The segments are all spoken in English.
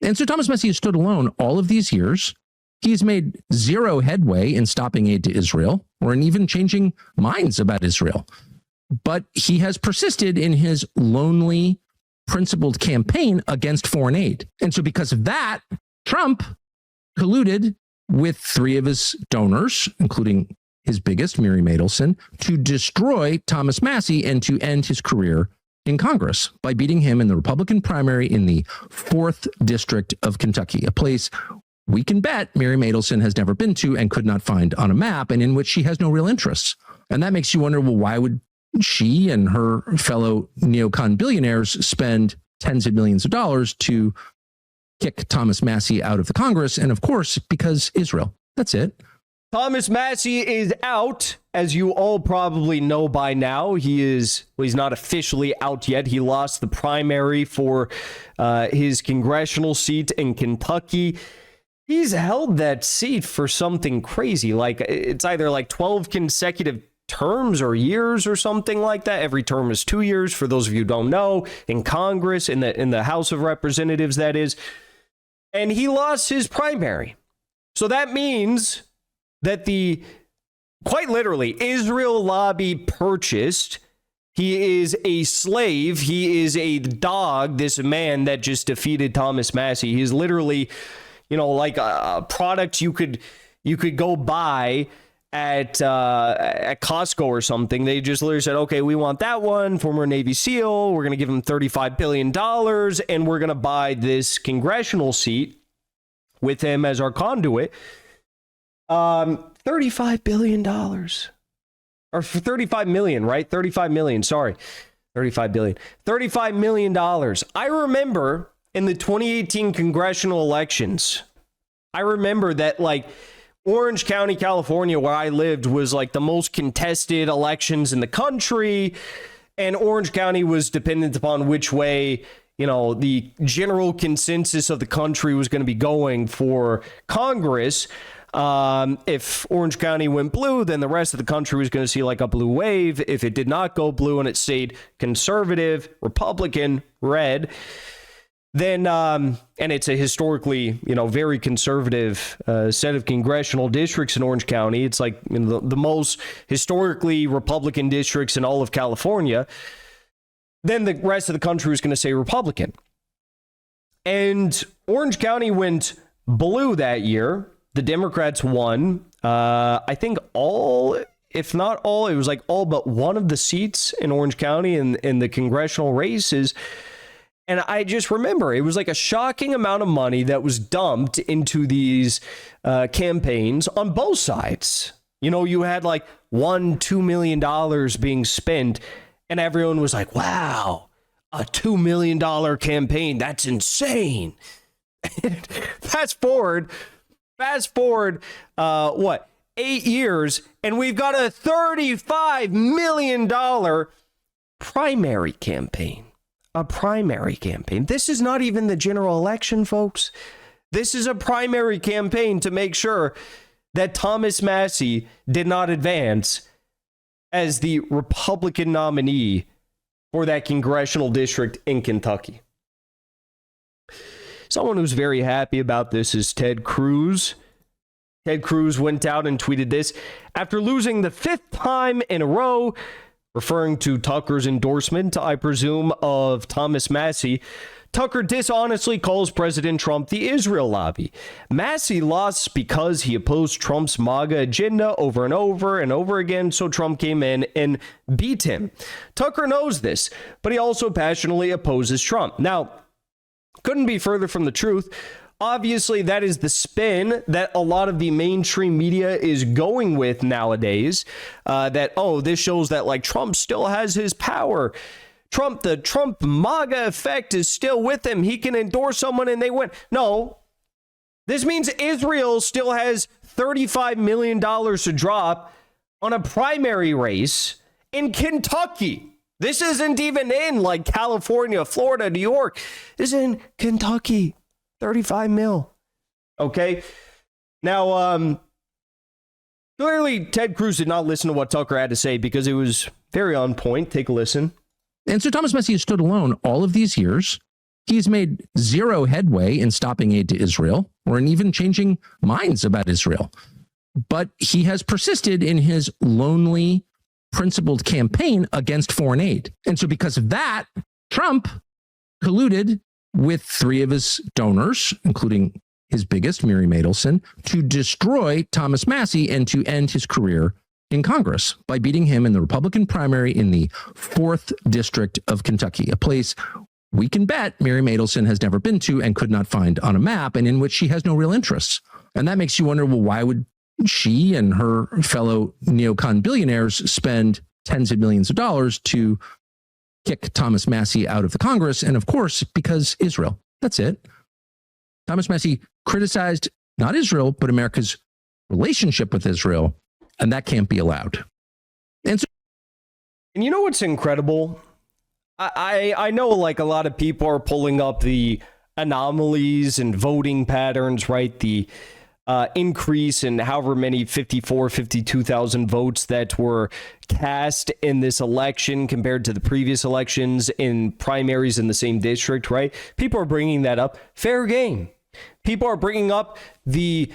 And so Thomas Massie has stood alone all of these years. He's made zero headway in stopping aid to Israel or in even changing minds about Israel. But he has persisted in his lonely, principled campaign against foreign aid. And so because of that, Trump colluded with three of his donors, including his biggest, Mary Madelson, to destroy Thomas Massie and to end his career in Congress by beating him in the Republican primary in the 4th District of Kentucky, a place we can bet Mary Madelson has never been to and could not find on a map, and in which she has no real interests. And that makes you wonder, well, why would she and her fellow neocon billionaires spend tens of millions of dollars to kick Thomas Massie out of the Congress? And of course, because Israel. That's it. Thomas Massie is out, as you all probably know by now. He's not officially out yet. He lost the primary for his congressional seat in Kentucky. He's held that seat for something crazy. Like, it's either like 12 consecutive terms or years or something like that. Every term is 2 years, for those of you who don't know, in Congress, in the House of Representatives, that is. And he lost his primary. So that means that the, quite literally, Israel lobby purchased. He is a slave. He is a dog, this man that just defeated Thomas Massie. He's literally, like a product you could go buy at Costco or something. They just literally said, okay, we want that one, former Navy SEAL. We're going to give him $35 billion, and we're going to buy this congressional seat with him as our conduit. $35 billion. Or for 35 million, right? 35 million, sorry. 35 billion. $35 million. I remember in the 2018 congressional elections, I remember that, like, Orange County, California, where I lived, was like the most contested elections in the country. And Orange County was dependent upon which way, the general consensus of the country was going to be going for Congress. If Orange County went blue, then the rest of the country was going to see like a blue wave. If it did not go blue and it stayed conservative, Republican, red, then, and it's a historically, very conservative set of congressional districts in Orange County. It's like the most historically Republican districts in all of California. Then the rest of the country was going to say Republican. And Orange County went blue that year. The Democrats won, I think all, if not all, it was like all but one of the seats in Orange County in the congressional races. And I just remember it was like a shocking amount of money that was dumped into these campaigns on both sides. You had like $1-2 million being spent, and everyone was like, wow, a $2 million campaign. That's insane. Fast forward, 8 years, and we've got a $35 million primary campaign. A primary campaign. This is not even the general election, folks. This is a primary campaign to make sure that Thomas Massie did not advance as the Republican nominee for that congressional district in Kentucky. Someone who's very happy about this is Ted Cruz. Ted Cruz went out and tweeted this. After losing the 5th time in a row, referring to Tucker's endorsement, I presume, of Thomas Massie, Tucker dishonestly calls President Trump the Israel lobby. Massie lost because he opposed Trump's MAGA agenda over and over and over again, so Trump came in and beat him. Tucker knows this, but he also passionately opposes Trump. Now, couldn't be further from the truth. Obviously, that is the spin that a lot of the mainstream media is going with nowadays. This shows that like Trump still has his power. The Trump MAGA effect is still with him. He can endorse someone and they win. No, this means Israel still has $35 million to drop on a primary race in Kentucky. This isn't even in like California, Florida, New York. This is in Kentucky. 35 mil. Okay. Now, clearly Ted Cruz did not listen to what Tucker had to say because it was very on point. Take a listen. And so Thomas Massie has stood alone all of these years. He's made zero headway in stopping aid to Israel or in even changing minds about Israel. But he has persisted in his lonely, principled campaign against foreign aid. And so because of that, Trump colluded with three of his donors, including his biggest, Miriam Adelson, to destroy Thomas Massie and to end his career in Congress by beating him in the Republican primary in the 4th District of Kentucky, a place we can bet Miriam Adelson has never been to and could not find on a map, and in which she has no real interests. And that makes you wonder, well, why would she and her fellow neocon billionaires spend tens of millions of dollars to kick Thomas Massie out of the Congress? And of course, because Israel. That's it. Thomas Massie criticized not Israel, but America's relationship with Israel, and that can't be allowed. And you know what's incredible? I know like a lot of people are pulling up the anomalies and voting patterns, right? The increase in however many 52,000 votes that were cast in this election compared to the previous elections in primaries in the same district, right? People are bringing that up. Fair game. People are bringing up the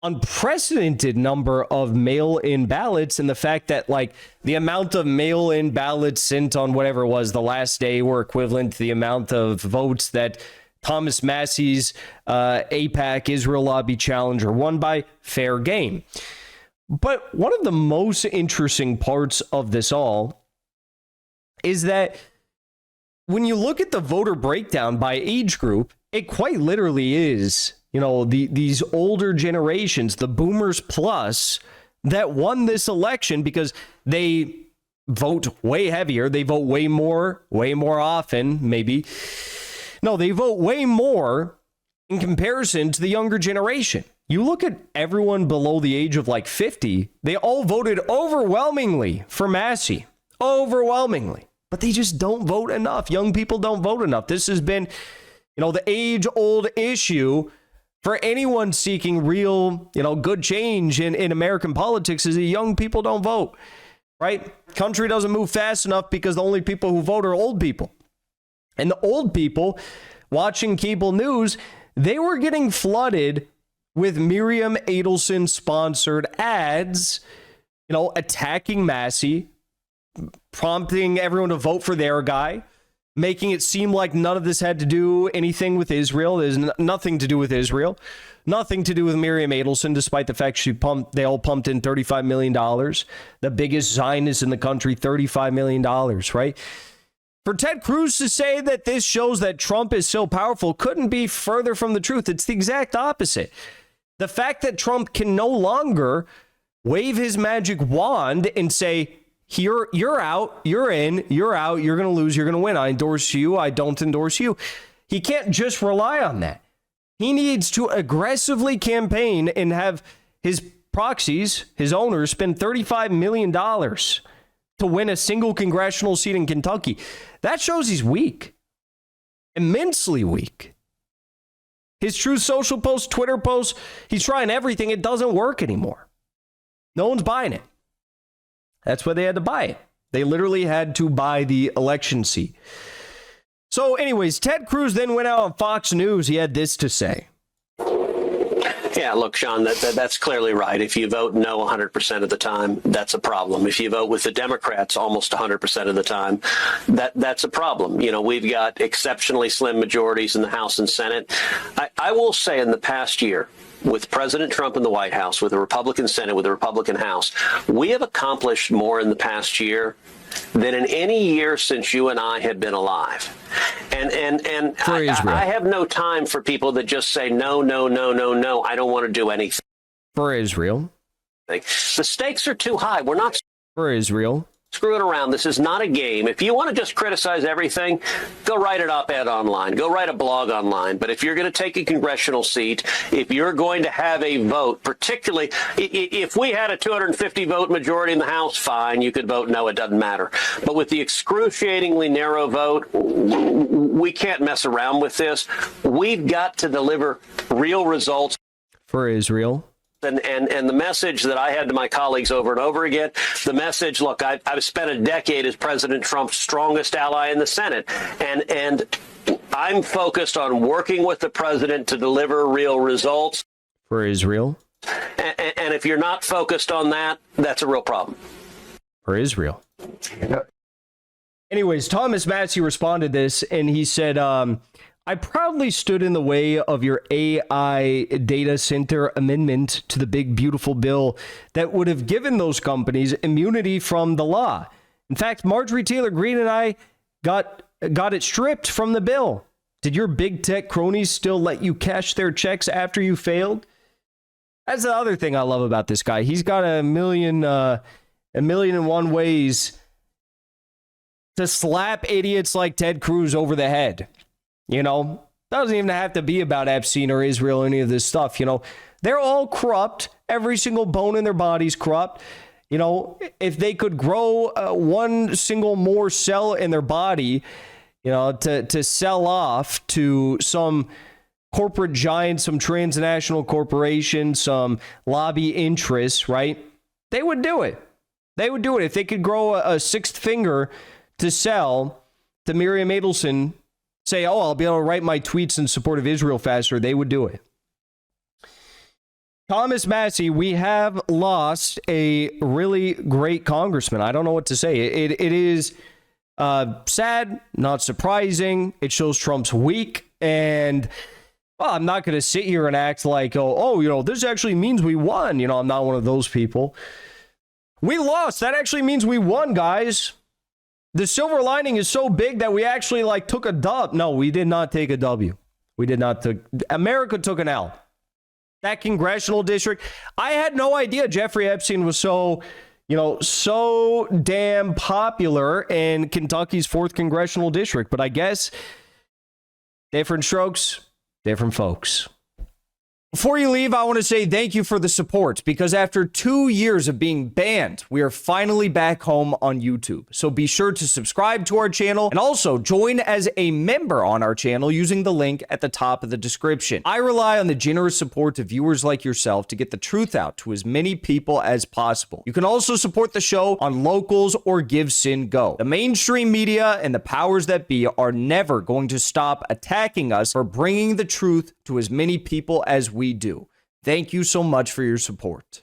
unprecedented number of mail-in ballots and the fact that like the amount of mail-in ballots sent on whatever it was the last day were equivalent to the amount of votes that Thomas Massie's AIPAC Israel Lobby challenger won by. Fair game. But one of the most interesting parts of this all is that when you look at the voter breakdown by age group, it quite literally is, you know, these older generations, the boomers plus, that won this election because they vote way heavier. They vote way more often, maybe. No, they vote way more in comparison to the younger generation. You look at everyone below the age of like 50, they all voted overwhelmingly for Massie. Overwhelmingly. But they just don't vote enough. Young people don't vote enough. This has been, you know, the age-old issue for anyone seeking real, you know, good change in American politics is that young people don't vote, right? Country doesn't move fast enough because the only people who vote are old people. And the old people watching cable news, they were getting flooded with Miriam Adelson sponsored ads, you know, attacking Massie, prompting everyone to vote for their guy, making it seem like none of this had to do anything with Israel. There's nothing to do with Israel, nothing to do with Miriam Adelson, despite the fact they all pumped in $35 million. The biggest Zionist in the country, $35 million, right? For Ted Cruz to say that this shows that Trump is so powerful couldn't be further from the truth. It's the exact opposite. The fact that Trump can no longer wave his magic wand and say, here, you're out, you're in, you're out, you're going to lose, you're going to win. I endorse you, I don't endorse you. He can't just rely on that. He needs to aggressively campaign and have his proxies, his owners, spend $35 million to win a single congressional seat in Kentucky. That shows he's weak, immensely weak. His Truth Social posts, Twitter posts, he's trying everything. It doesn't work anymore. No one's buying it. That's why they had to buy it. They literally had to buy the election seat. So anyways, Ted Cruz then went out on Fox News. He had this to say. Yeah, look, Sean, that's clearly right. If you vote no 100% of the time, that's a problem. If you vote with the Democrats almost 100% of the time, that's a problem. You know, we've got exceptionally slim majorities in the House and Senate. I will say in the past year, with President Trump in the White House, with the Republican Senate, with the Republican House, we have accomplished more in the past year than in any year since you and I have been alive. And I have no time for people that just say, no, I don't want to do anything. For Israel. The stakes are too high. We're not. For Israel. Screwing around. This is not a game. If you want to just criticize everything, go write an op-ed online. Go write a blog online. But if you're going to take a congressional seat, if you're going to have a vote, particularly if we had a 250 vote majority in the House, fine, you could vote no, it doesn't matter. But with the excruciatingly narrow vote, we can't mess around with this. We've got to deliver real results. For Israel. And the message that I had to my colleagues over and over again, the message, look, I've spent a decade as President Trump's strongest ally in the Senate. And I'm focused on working with the president to deliver real results. For Israel? And if you're not focused on that, that's a real problem. For Israel. Anyways, Thomas Massie responded this, and he said, I proudly stood in the way of your AI data center amendment to the big, beautiful bill that would have given those companies immunity from the law. In fact, Marjorie Taylor Greene and I got it stripped from the bill. Did your big tech cronies still let you cash their checks after you failed? That's the other thing I love about this guy. He's got a million and one ways to slap idiots like Ted Cruz over the head. You know, doesn't even have to be about Epstein or Israel or any of this stuff. You know, they're all corrupt. Every single bone in their body's corrupt. You know, if they could grow one single more cell in their body, you know, to sell off to some corporate giant, some transnational corporation, some lobby interests, right? They would do it. They would do it. If they could grow a sixth finger to sell to Miriam Adelson, say, oh, I'll be able to write my tweets in support of Israel faster, they would do it. Thomas Massie, we have lost a really great congressman. I don't know what to say. It is sad, not surprising. It shows Trump's weak. And well, I'm not going to sit here and act like, oh, you know, this actually means we won. You know, I'm not one of those people. We lost. That actually means we won, guys. The silver lining is so big that we actually took a dub. No, we did not take a W. We did not. America took an L. That congressional district. I had no idea Jeffrey Epstein was so damn popular in Kentucky's 4th congressional district. But I guess different strokes, different folks. Before you leave, I want to say thank you for the support, because after 2 years of being banned, we are finally back home on YouTube. So be sure to subscribe to our channel and also join as a member on our channel using the link at the top of the description. I rely on the generous support of viewers like yourself to get the truth out to as many people as possible. You can also support the show on Locals or Give Sin Go. The mainstream media and the powers that be are never going to stop attacking us for bringing the truth to as many people as we do. Thank you so much for your support.